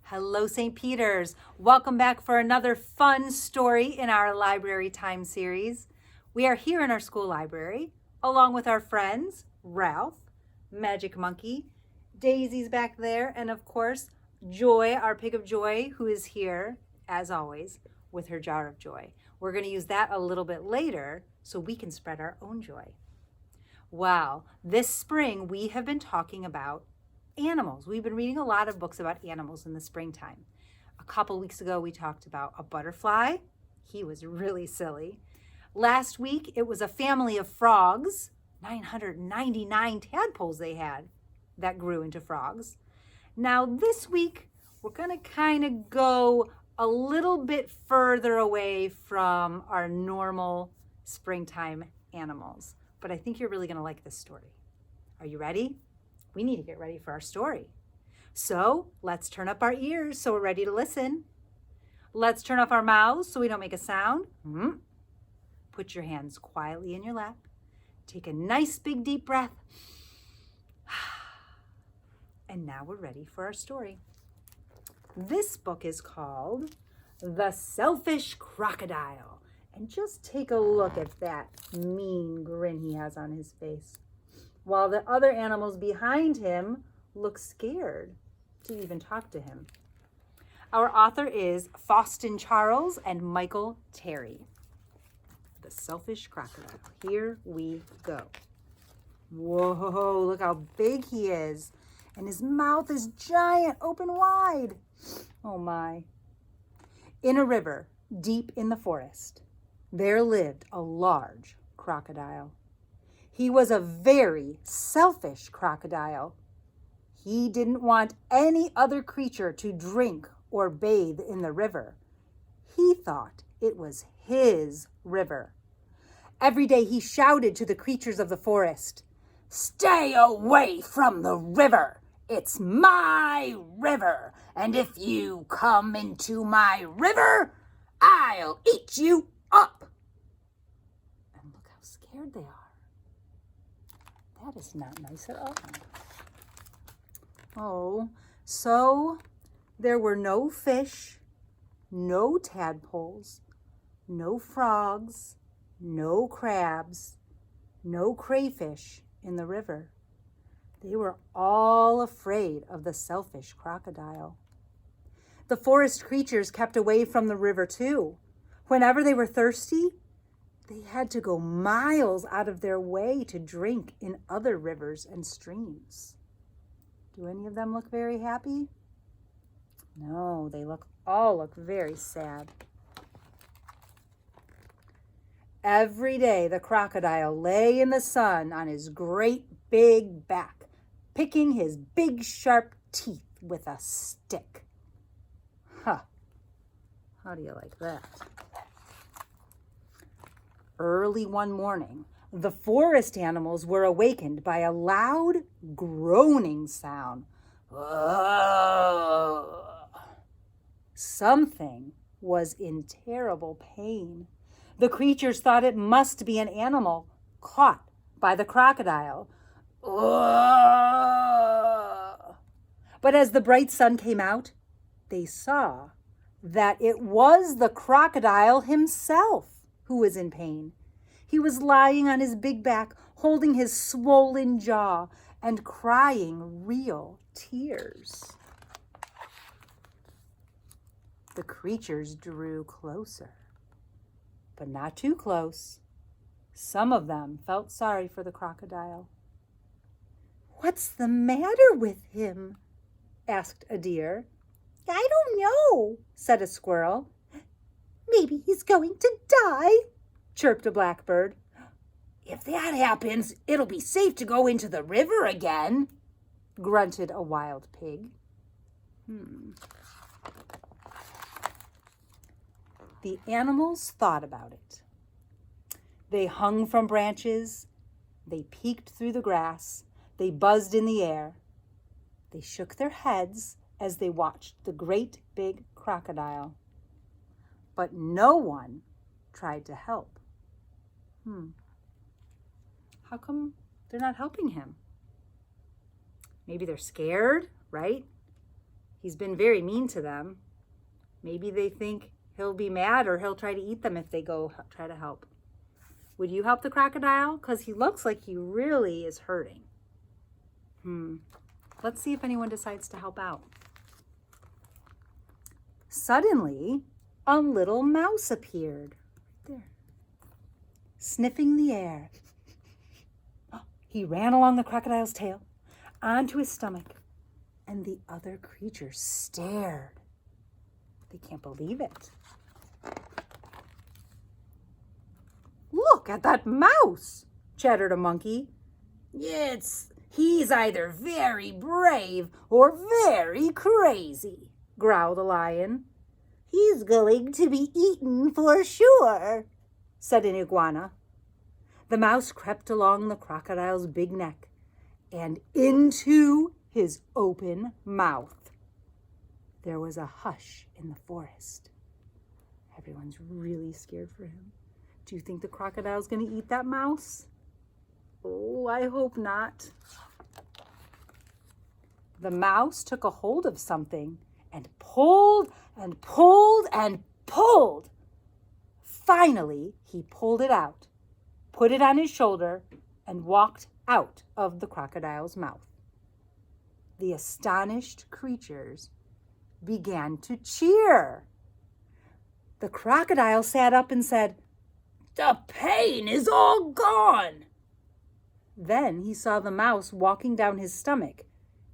Hello, St. Peter's. Welcome back for another fun story in our Library Time series. We are here in our school library, along with our friends, Ralph, Magic Monkey, Daisy's back there, and of course, Joy, our pig of joy, who is here, as always, with her jar of joy. We're going to use that a little bit later so we can spread our own joy. Wow, this spring we have been talking about animals. We've been reading a lot of books about animals in the springtime. A couple weeks ago, we talked about a butterfly. He was really silly. Last week, it was a family of frogs, 999 tadpoles they had that grew into frogs. Now this week, we're gonna kind of go a little bit further away from our normal springtime animals. But I think you're really gonna like this story. Are you ready? We need to get ready for our story. So let's turn up our ears so we're ready to listen. Let's turn off our mouths so we don't make a sound. Put your hands quietly in your lap. Take a nice big deep breath. And now we're ready for our story. This book is called The Selfish Crocodile. And just take a look at that mean grin he has on his face, while the other animals behind him look scared to even talk to him. Our author is Faustin Charles and Michael Terry. The Selfish Crocodile. Here we go. Whoa, look how big he is. And his mouth is giant, open wide. Oh my. In a river deep in the forest, there lived a large crocodile. He was a very selfish crocodile. He didn't want any other creature to drink or bathe in the river. He thought it was his river. Every day he shouted to the creatures of the forest, "Stay away from the river! It's my river, and if you come into my river, I'll eat you up!" And look how scared they are. That is not nice at all. Oh, so there were no fish, no tadpoles, no frogs, no crabs, no crayfish in the river. They were all afraid of the selfish crocodile. The forest creatures kept away from the river too. Whenever they were thirsty, they had to go miles out of their way to drink in other rivers and streams. Do any of them look very happy? No, they all look very sad. Every day the crocodile lay in the sun on his great big back, picking his big sharp teeth with a stick. How do you like that? Early one morning, the forest animals were awakened by a loud groaning sound. Something was in terrible pain. The creatures thought it must be an animal caught by the crocodile. But as the bright sun came out, they saw that it was the crocodile himself who was in pain. He was lying on his big back, holding his swollen jaw and crying real tears. The creatures drew closer, but not too close. Some of them felt sorry for the crocodile. "What's the matter with him?" asked a deer. "I don't know," said a squirrel. "Maybe he's going to die," chirped a blackbird. "If that happens, it'll be safe to go into the river again," grunted a wild pig. The animals thought about it. They hung from branches, they peeked through the grass, they buzzed in the air. They shook their heads as they watched the great big crocodile. But no one tried to help. How come they're not helping him? Maybe they're scared, right? He's been very mean to them. Maybe they think he'll be mad or he'll try to eat them if they go try to help. Would you help the crocodile? Because he looks like he really is hurting. Let's see if anyone decides to help out. Suddenly, a little mouse appeared. Right there. Sniffing the air. He ran along the crocodile's tail, onto his stomach, and the other creatures stared. They can't believe it. Look at that mouse, chattered a monkey. He's either very brave or very crazy, growled a lion. He's going to be eaten for sure, said an iguana. The mouse crept along the crocodile's big neck and into his open mouth. There was a hush in the forest. Everyone's really scared for him. Do you think the crocodile's going to eat that mouse? Oh, I hope not. The mouse took a hold of something and pulled and pulled and pulled. Finally, he pulled it out, put it on his shoulder, and walked out of the crocodile's mouth. The astonished creatures began to cheer. The crocodile sat up and said, "The pain is all gone." Then he saw the mouse walking down his stomach,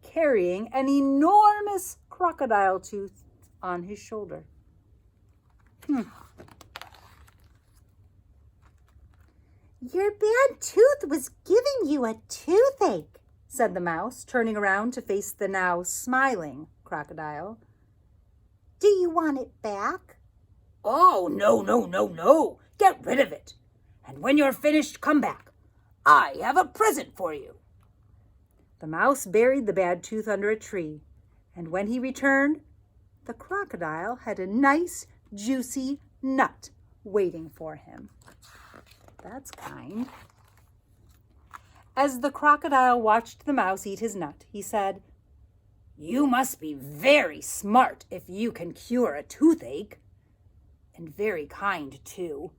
carrying an enormous crocodile tooth on his shoulder. Your bad tooth was giving you a toothache, said the mouse, turning around to face the now smiling crocodile. Do you want it back? Oh, no. Get rid of it. And when you're finished, come back. I have a present for you. The mouse buried the bad tooth under a tree, and when he returned, the crocodile had a nice, juicy nut waiting for him. That's kind. As the crocodile watched the mouse eat his nut, he said, "You must be very smart if you can cure a toothache. And very kind, too.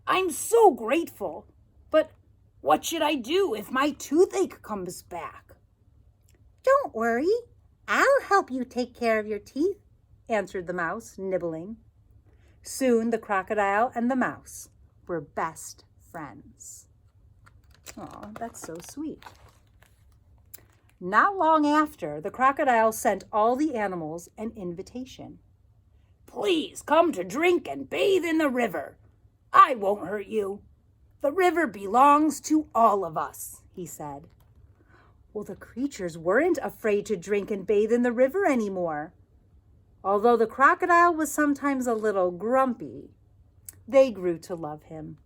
I'm so grateful. But what should I do if my toothache comes back?" Don't worry. I'll help you take care of your teeth, answered the mouse, nibbling. Soon the crocodile and the mouse were best friends. Oh, that's so sweet. Not long after, the crocodile sent all the animals an invitation. Please come to drink and bathe in the river. I won't hurt you. The river belongs to all of us, he said. Well, the creatures weren't afraid to drink and bathe in the river anymore. Although the crocodile was sometimes a little grumpy, they grew to love him.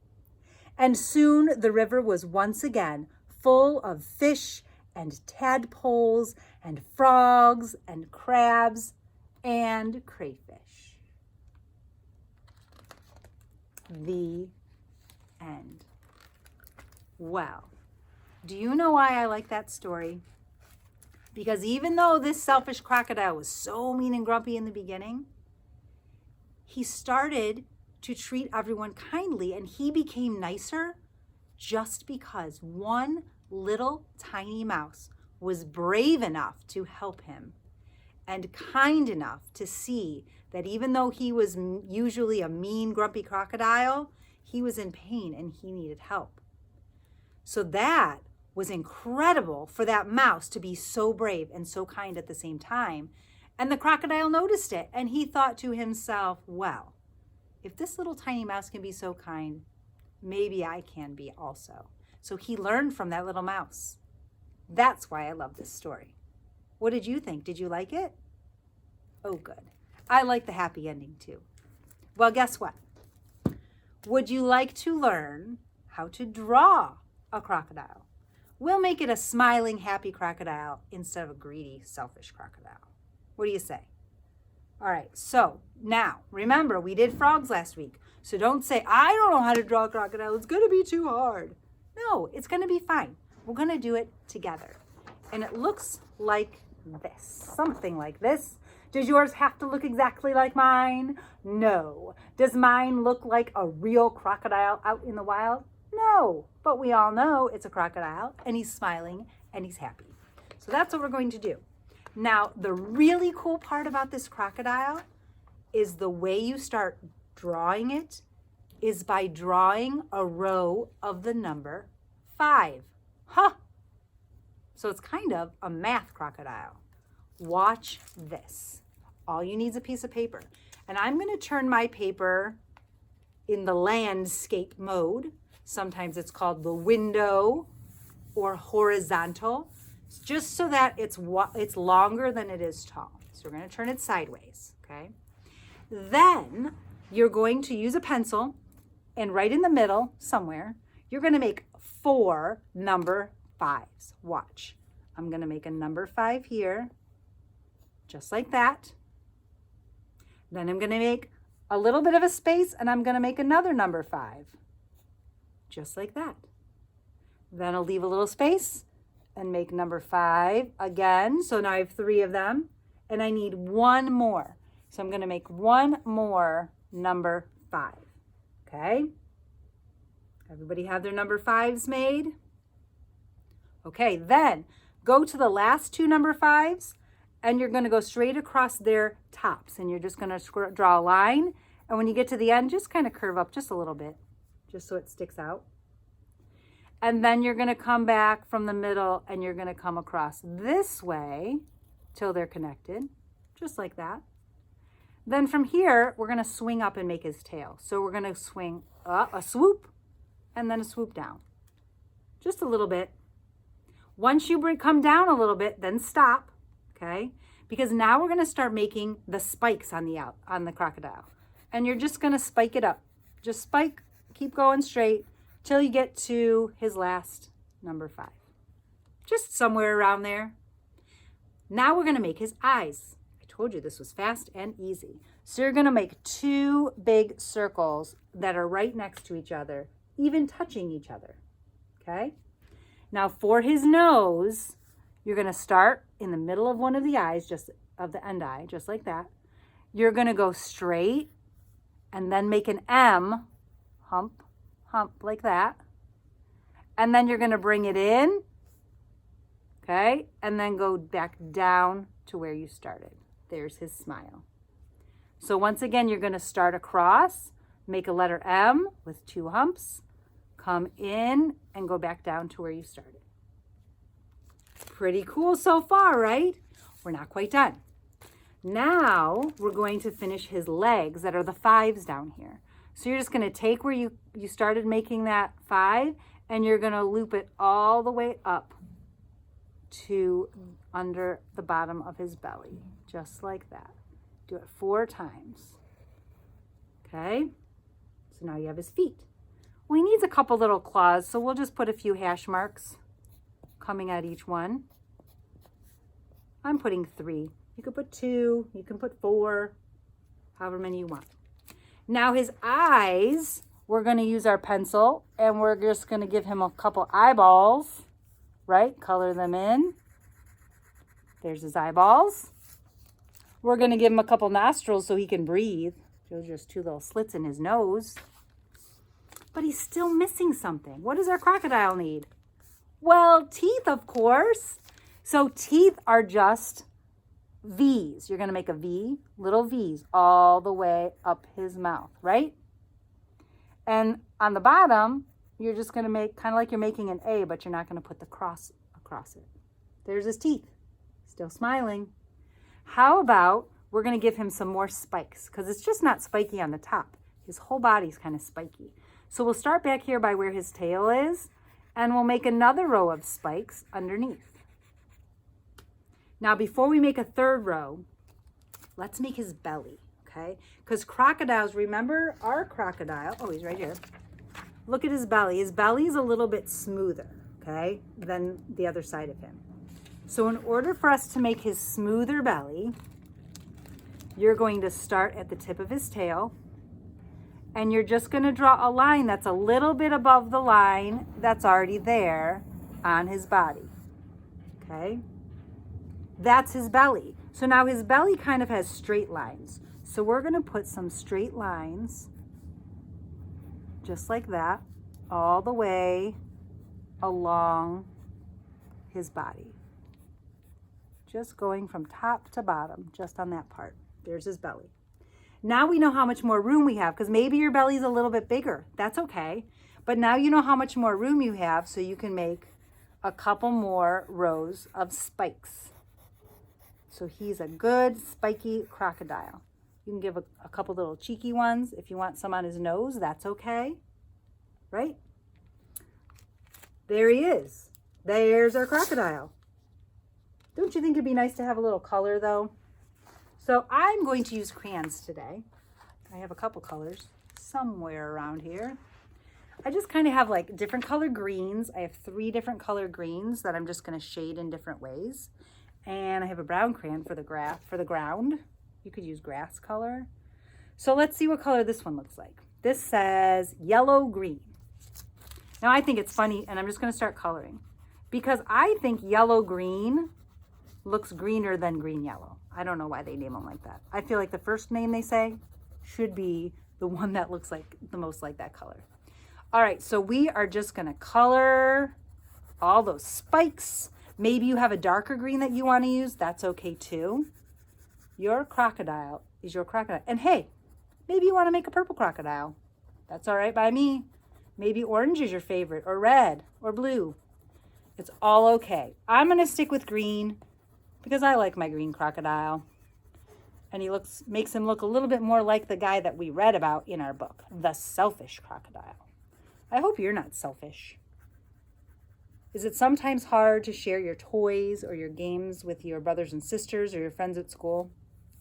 And soon the river was once again full of fish and tadpoles and frogs and crabs and crayfish. The end. Well, do you know why I like that story? Because even though this selfish crocodile was so mean and grumpy in the beginning, he started to treat everyone kindly, and he became nicer just because one little tiny mouse was brave enough to help him and kind enough to see that even though he was usually a mean, grumpy crocodile, he was in pain and he needed help. So that was incredible for that mouse to be so brave and so kind at the same time. And the crocodile noticed it, and he thought to himself, well, if this little tiny mouse can be so kind, maybe I can be also. So he learned from that little mouse. That's why I love this story. What did you think? Did you like it? Oh, good. I like the happy ending too. Well, guess what? Would you like to learn how to draw a crocodile? We'll make it a smiling, happy crocodile instead of a greedy, selfish crocodile. What do you say? All right, so now, remember, we did frogs last week. So don't say, I don't know how to draw a crocodile. It's going to be too hard. No, it's going to be fine. We're going to do it together. And it looks like this, something like this. Does yours have to look exactly like mine? No. Does mine look like a real crocodile out in the wild? No. But we all know it's a crocodile, and he's smiling and he's happy. So that's what we're going to do. Now, the really cool part about this crocodile is the way you start drawing it is by drawing a row of the number 5. Huh! So it's kind of a math crocodile. Watch this. All you need is a piece of paper. And I'm going to turn my paper in the landscape mode. Sometimes it's called the window or horizontal, just so that it's longer than it is tall. So we're going to turn it sideways, okay? Then you're going to use a pencil, and right in the middle somewhere, you're going to make 4 number 5s. Watch. I'm going to make a number 5 here, just like that. Then I'm going to make a little bit of a space, and I'm going to make another number 5, just like that. Then I'll leave a little space and make number 5 again. So now I have 3 of them, and I need 1 more. So I'm going to make 1 more number 5. Okay? Everybody have their number 5s made? Okay, then go to the last 2 number 5s, and you're going to go straight across their tops, and you're just going to draw a line, and when you get to the end, just kind of curve up just a little bit, just so it sticks out. And then you're going to come back from the middle, and you're going to come across this way till they're connected, just like that. Then from here, we're going to swing up and make his tail. So we're going to swing a swoop, and then a swoop down, just a little bit. Once you come down a little bit, then stop, okay? Because now we're going to start making the spikes on the crocodile. And you're just going to spike it up. Just spike, keep going straight till you get to his last number 5. Just somewhere around there. Now we're going to make his eyes. I told you this was fast and easy. So you're going to make 2 big circles that are right next to each other, even touching each other, okay? Now for his nose, you're going to start in the middle of one of the eyes, just of the end eye, just like that. You're going to go straight and then make an M, hump, like that. And then you're going to bring it in, okay? And then go back down to where you started. There's his smile. So once again, you're going to start across, make a letter M with 2 humps, come in and go back down to where you started. Pretty cool so far, right? We're not quite done. Now we're going to finish his legs that are the 5s down here. So you're just going to take where you started making that 5, and you're going to loop it all the way up to under the bottom of his belly, just like that. Do it 4 times. Okay? So now you have his feet. Well, he needs a couple little claws, so we'll just put a few hash marks coming at each one. I'm putting 3. You could put 2, you can put 4, however many you want. Now his eyes, we're going to use our pencil, and we're just going to give him a couple eyeballs, right? Color them in. There's his eyeballs. We're going to give him a couple nostrils so he can breathe. Those are just 2 little slits in his nose. But he's still missing something. What does our crocodile need? Well, teeth, of course. So teeth are just V's. You're going to make a V, little V's, all the way up his mouth, right? And on the bottom, you're just going to make kind of like you're making an A, but you're not going to put the cross across it. There's his teeth, still smiling. How about we're going to give him some more spikes, because it's just not spiky on the top. His whole body's kind of spiky. So we'll start back here by where his tail is, and we'll make another row of spikes underneath. Now, before we make a 3rd row, let's make his belly, okay? Because crocodiles, remember our crocodile, oh, he's right here. Look at his belly. His belly is a little bit smoother, okay, than the other side of him. So in order for us to make his smoother belly, you're going to start at the tip of his tail, and you're just going to draw a line that's a little bit above the line that's already there on his body, okay? That's his belly. So now his belly kind of has straight lines. So we're going to put some straight lines, just like that, all the way along his body. Just going from top to bottom, just on that part. There's his belly. Now we know how much more room we have, because maybe your belly's a little bit bigger. That's okay. But now you know how much more room you have, so you can make a couple more rows of spikes. So he's a good spiky crocodile. You can give a couple little cheeky ones. If you want some on his nose, that's okay. Right? There he is. There's our crocodile. Don't you think it'd be nice to have a little color though? So I'm going to use crayons today. I have a couple colors somewhere around here. I just kind of have like different color greens. I have 3 different color greens that I'm just going to shade in different ways. And I have a brown crayon for the ground. You could use grass color. So let's see what color this one looks like. This says yellow green. Now I think it's funny, and I'm just going to start coloring, because I think yellow green looks greener than green yellow. I don't know why they name them like that. I feel like the first name they say should be the one that looks like the most like that color. All right, so we are just going to color all those spikes. Maybe you have a darker green that you want to use. That's okay too. Your crocodile is your crocodile. And hey, maybe you want to make a purple crocodile. That's all right by me. Maybe orange is your favorite, or red, or blue. It's all okay. I'm going to stick with green because I like my green crocodile. And he makes him look a little bit more like the guy that we read about in our book, The Selfish Crocodile. I hope you're not selfish. Is it sometimes hard to share your toys or your games with your brothers and sisters or your friends at school?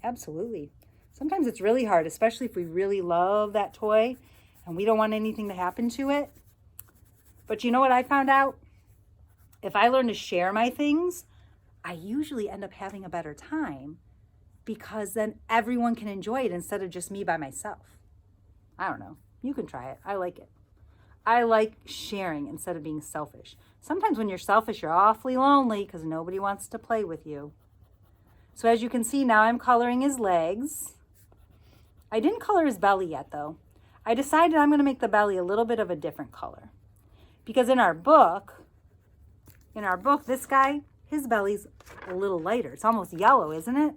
Absolutely. Sometimes it's really hard, especially if we really love that toy and we don't want anything to happen to it. But you know what I found out? If I learn to share my things, I usually end up having a better time, because then everyone can enjoy it instead of just me by myself. I don't know. You can try it. I like it. I like sharing instead of being selfish. Sometimes when you're selfish, you're awfully lonely because nobody wants to play with you. So as you can see, now I'm coloring his legs. I didn't color his belly yet though. I decided I'm going to make the belly a little bit of a different color, because in our book, this guy, his belly's a little lighter. It's almost yellow, isn't it?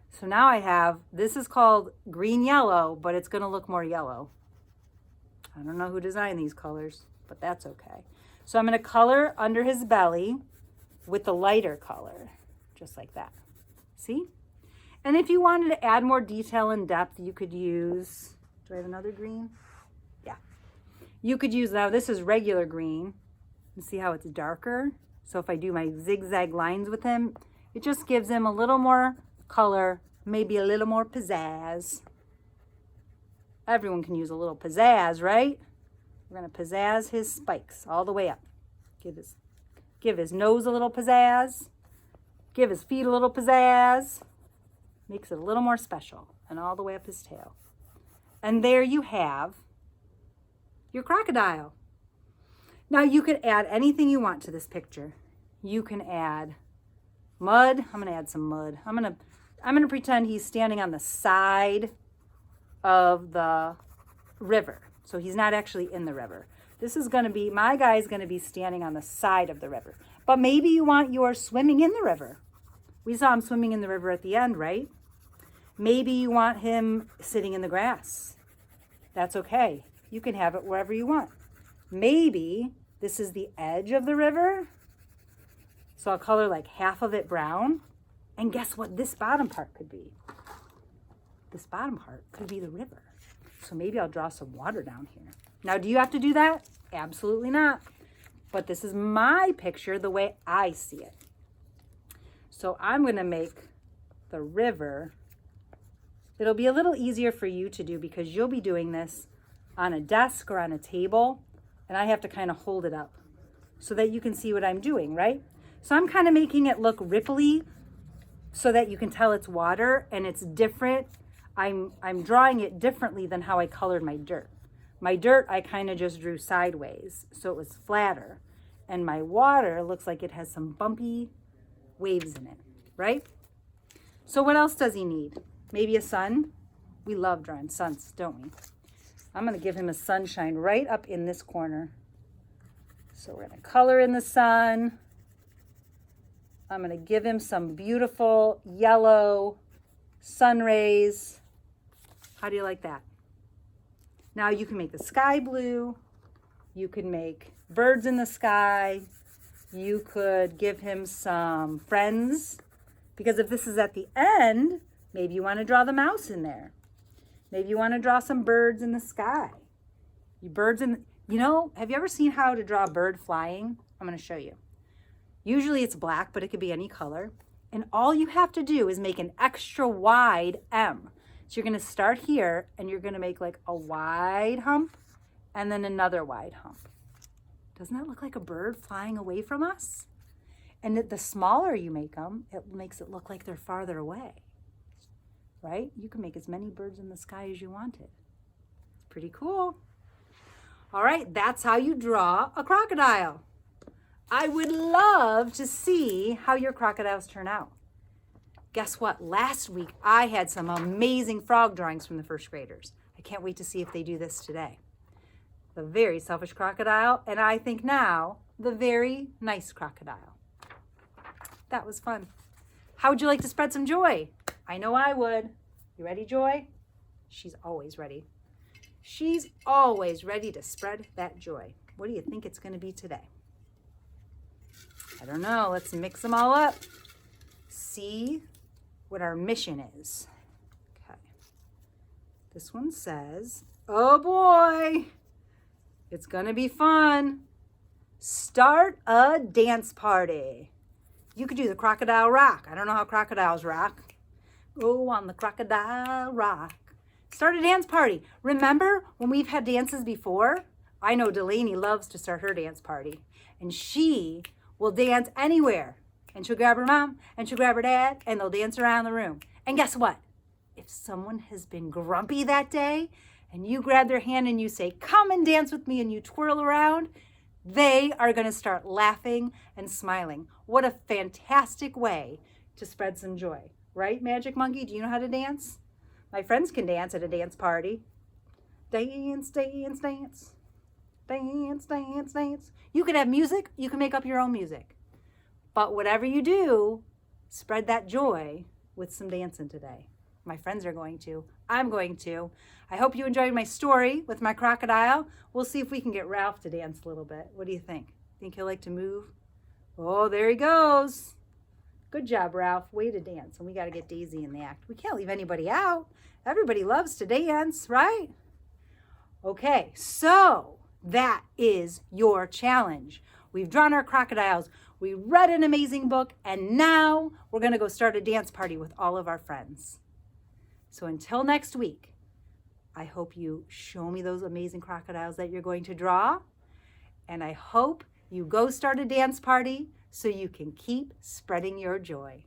So now I have, this is called green yellow, but it's going to look more yellow. I don't know who designed these colors, but that's okay. So I'm going to color under his belly with the lighter color, just like that. See? And if you wanted to add more detail and depth, you could use, do I have another green? Yeah. You could use, now this is regular green. You see how it's darker? So if I do my zigzag lines with him, it just gives him a little more color, maybe a little more pizzazz. Everyone can use a little pizzazz, right? We're going to pizzazz his spikes all the way up. Give his nose a little pizzazz. Give his feet a little pizzazz. Makes it a little more special. And all the way up his tail. And there you have your crocodile. Now you could add anything you want to this picture. You can add mud. I'm going to add some mud. I'm going to pretend he's standing on the side of the river. So he's not actually in the river. This is going to be, my guy's going to be standing on the side of the river. But maybe you want yours swimming in the river. We saw him swimming in the river at the end, right? Maybe you want him sitting in the grass. That's okay. You can have it wherever you want. Maybe this is the edge of the river. So I'll color like half of it brown. And guess what this bottom part could be? This bottom part could be the river. So maybe I'll draw some water down here. Now, do you have to do that? Absolutely not. But this is my picture the way I see it. So I'm going to make the river. It'll be a little easier for you to do because you'll be doing this on a desk or on a table. And I have to kind of hold it up so that you can see what I'm doing, right? So I'm kind of making it look ripply so that you can tell it's water and it's different. I'm drawing it differently than how I colored my dirt. My dirt, I kind of just drew sideways, so it was flatter. And my water looks like it has some bumpy waves in it, right? So what else does he need? Maybe a sun? We love drawing suns, don't we? I'm going to give him a sunshine right up in this corner. So we're going to color in the sun. I'm going to give him some beautiful yellow sun rays. How do you like that? Now you can make the sky blue. You can make birds in the sky. You could give him some friends. Because if this is at the end, maybe you want to draw the mouse in there. Maybe you want to draw some birds in the sky. Have you ever seen how to draw a bird flying? I'm going to show you. Usually it's black, but it could be any color. And all you have to do is make an extra wide M. So you're going to start here and you're going to make like a wide hump and then another wide hump. Doesn't that look like a bird flying away from us? And the smaller you make them, it makes it look like they're farther away. Right? You can make as many birds in the sky as you wanted. It's pretty cool. All right, that's how you draw a crocodile. I would love to see how your crocodiles turn out. Guess what? Last week, I had some amazing frog drawings from the first graders. I can't wait to see if they do this today. The very selfish crocodile, and I think now, the very nice crocodile. That was fun. How would you like to spread some joy? I know I would. You ready, Joy? She's always ready. She's always ready to spread that joy. What do you think it's going to be today? I don't know. Let's mix them all up. See what our mission is. Okay. This one says, oh boy, it's going to be fun. Start a dance party. You could do the crocodile rock. I don't know how crocodiles rock. Go on the crocodile rock. Start a dance party. Remember when we've had dances before? I know Delaney loves to start her dance party. And she will dance anywhere. And she'll grab her mom and she'll grab her dad and they'll dance around the room. And guess what? If someone has been grumpy that day and you grab their hand and you say, come and dance with me, and you twirl around, they are going to start laughing and smiling. What a fantastic way to spread some joy. Right, Magic Monkey? Do you know how to dance? My friends can dance at a dance party. Dance, dance, dance. Dance, dance, dance. You could have music. You can make up your own music. But whatever you do, spread that joy with some dancing today. My friends are going to. I'm going to. I hope you enjoyed my story with my crocodile. We'll see if we can get Ralph to dance a little bit. What do you think? Think he'll like to move? Oh, there he goes. Good job, Ralph. Way to dance. And we got to get Daisy in the act. We can't leave anybody out. Everybody loves to dance, right? Okay, so that is your challenge. We've drawn our crocodiles. We read an amazing book. And now we're going to go start a dance party with all of our friends. So until next week, I hope you show me those amazing crocodiles that you're going to draw. And I hope you go start a dance party so you can keep spreading your joy.